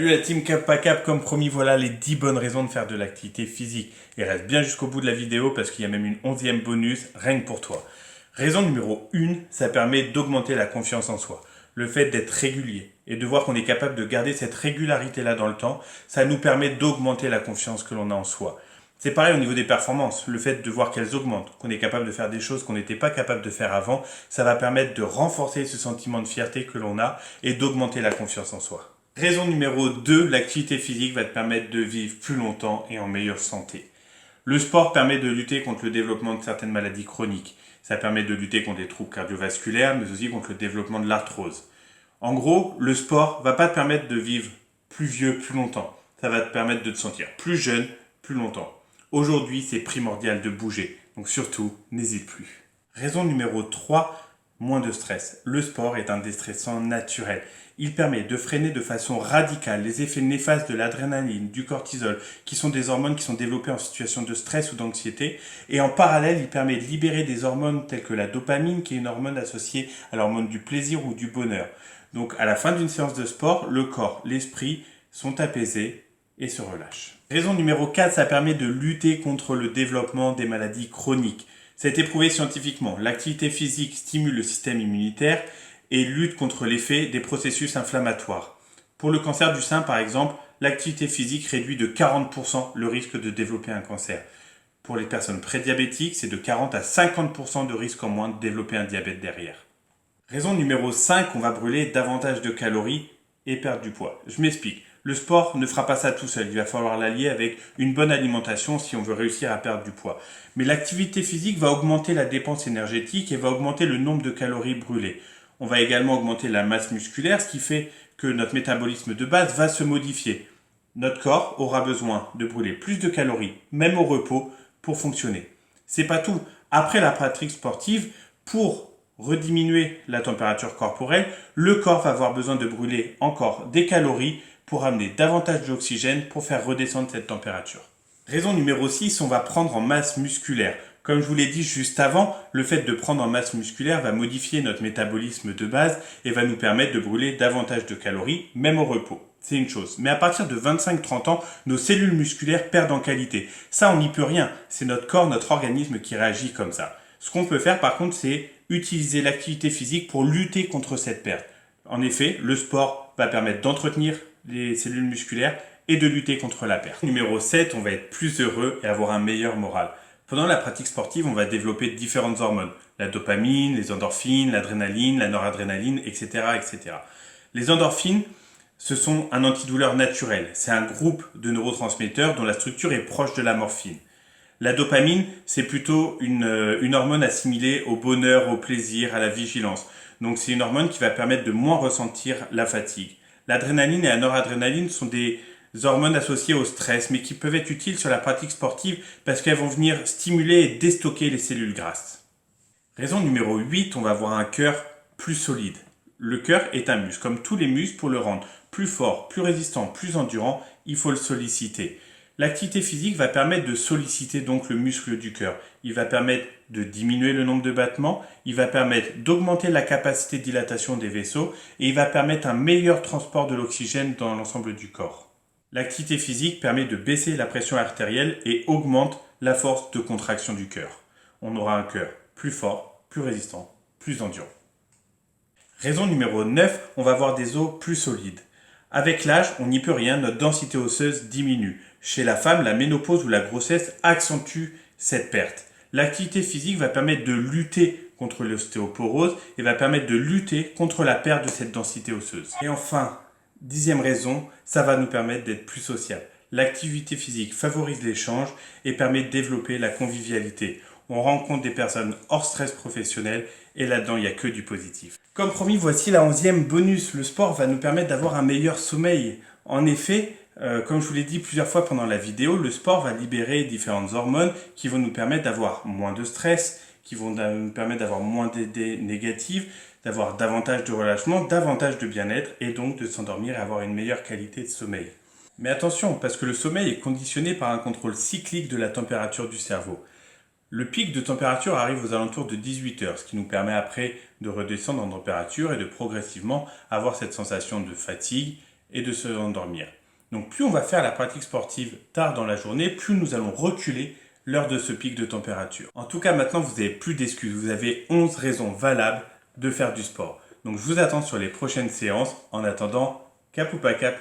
Salut la team Cap pas Cap, comme promis, voilà les 10 bonnes raisons de faire de l'activité physique. Et reste bien jusqu'au bout de la vidéo parce qu'il y a même une 11e bonus, rien que pour toi. Raison numéro 1, ça permet d'augmenter la confiance en soi. Le fait d'être régulier et de voir qu'on est capable de garder cette régularité-là dans le temps, ça nous permet d'augmenter la confiance que l'on a en soi. C'est pareil au niveau des performances, le fait de voir qu'elles augmentent, qu'on est capable de faire des choses qu'on n'était pas capable de faire avant, ça va permettre de renforcer ce sentiment de fierté que l'on a et d'augmenter la confiance en soi. Raison numéro 2, l'activité physique va te permettre de vivre plus longtemps et en meilleure santé. Le sport permet de lutter contre le développement de certaines maladies chroniques. Ça permet de lutter contre les troubles cardiovasculaires, mais aussi contre le développement de l'arthrose. En gros, le sport va pas te permettre de vivre plus vieux plus longtemps. Ça va te permettre de te sentir plus jeune plus longtemps. Aujourd'hui, c'est primordial de bouger. Donc surtout, n'hésite plus. Raison numéro 3, moins de stress. Le sport est un déstressant naturel. Il permet de freiner de façon radicale les effets néfastes de l'adrénaline, du cortisol, qui sont des hormones qui sont développées en situation de stress ou d'anxiété. Et en parallèle, il permet de libérer des hormones telles que la dopamine, qui est une hormone associée à l'hormone du plaisir ou du bonheur. Donc à la fin d'une séance de sport, le corps, l'esprit sont apaisés et se relâchent. Raison numéro 4, ça permet de lutter contre le développement des maladies chroniques. Ça a été prouvé scientifiquement. L'activité physique stimule le système immunitaire et lutte contre l'effet des processus inflammatoires. Pour le cancer du sein, par exemple, l'activité physique réduit de 40% le risque de développer un cancer. Pour les personnes prédiabétiques, c'est de 40 à 50% de risque en moins de développer un diabète derrière. Raison numéro 5, on va brûler davantage de calories et perdre du poids. Je m'explique. Le sport ne fera pas ça tout seul. Il va falloir l'allier avec une bonne alimentation si on veut réussir à perdre du poids. Mais l'activité physique va augmenter la dépense énergétique et va augmenter le nombre de calories brûlées. On va également augmenter la masse musculaire, ce qui fait que notre métabolisme de base va se modifier. Notre corps aura besoin de brûler plus de calories, même au repos, pour fonctionner. C'est pas tout. Après la pratique sportive, pour rediminuer la température corporelle, le corps va avoir besoin de brûler encore des calories pour amener davantage d'oxygène pour faire redescendre cette température. Raison numéro 6, on va prendre en masse musculaire. Comme je vous l'ai dit juste avant, le fait de prendre en masse musculaire va modifier notre métabolisme de base et va nous permettre de brûler davantage de calories, même au repos. C'est une chose. Mais à partir de 25-30 ans, nos cellules musculaires perdent en qualité. Ça, on n'y peut rien. C'est notre corps, notre organisme qui réagit comme ça. Ce qu'on peut faire, par contre, c'est utiliser l'activité physique pour lutter contre cette perte. En effet, le sport va permettre d'entretenir les cellules musculaires et de lutter contre la perte. Numéro 7, on va être plus heureux et avoir un meilleur moral. Pendant la pratique sportive, on va développer différentes hormones. La dopamine, les endorphines, l'adrénaline, la noradrénaline, etc., etc. Les endorphines, ce sont un antidouleur naturel. C'est un groupe de neurotransmetteurs dont la structure est proche de la morphine. La dopamine, c'est plutôt une hormone assimilée au bonheur, au plaisir, à la vigilance. Donc c'est une hormone qui va permettre de moins ressentir la fatigue. L'adrénaline et la noradrénaline sont des hormones associées au stress, mais qui peuvent être utiles sur la pratique sportive parce qu'elles vont venir stimuler et déstocker les cellules grasses. Raison numéro 8, on va avoir un cœur plus solide. Le cœur est un muscle. Comme tous les muscles, pour le rendre plus fort, plus résistant, plus endurant, il faut le solliciter. L'activité physique va permettre de solliciter donc le muscle du cœur. Il va permettre de diminuer le nombre de battements, il va permettre d'augmenter la capacité de dilatation des vaisseaux et il va permettre un meilleur transport de l'oxygène dans l'ensemble du corps. L'activité physique permet de baisser la pression artérielle et augmente la force de contraction du cœur. On aura un cœur plus fort, plus résistant, plus endurant. Raison numéro 9, on va avoir des os plus solides. Avec l'âge, on n'y peut rien, notre densité osseuse diminue. Chez la femme, la ménopause ou la grossesse accentue cette perte. L'activité physique va permettre de lutter contre l'ostéoporose et va permettre de lutter contre la perte de cette densité osseuse. Et enfin, 10e raison, ça va nous permettre d'être plus social. L'activité physique favorise l'échange et permet de développer la convivialité. On rencontre des personnes hors stress professionnel et là-dedans, il n'y a que du positif. Comme promis, voici la 11e bonus. Le sport va nous permettre d'avoir un meilleur sommeil. En effet, comme je vous l'ai dit plusieurs fois pendant la vidéo, le sport va libérer différentes hormones qui vont nous permettre d'avoir moins de stress, qui vont nous permettre d'avoir moins d'idées négatives, d'avoir davantage de relâchement, davantage de bien-être et donc de s'endormir et avoir une meilleure qualité de sommeil. Mais attention, parce que le sommeil est conditionné par un contrôle cyclique de la température du cerveau. Le pic de température arrive aux alentours de 18 heures, ce qui nous permet après de redescendre en température et de progressivement avoir cette sensation de fatigue et de se endormir. Donc plus on va faire la pratique sportive tard dans la journée, plus nous allons reculer l'heure de ce pic de température. En tout cas, maintenant, vous n'avez plus d'excuses. Vous avez 11 raisons valables de faire du sport. Donc je vous attends sur les prochaines séances. En attendant, cap ou pas cap?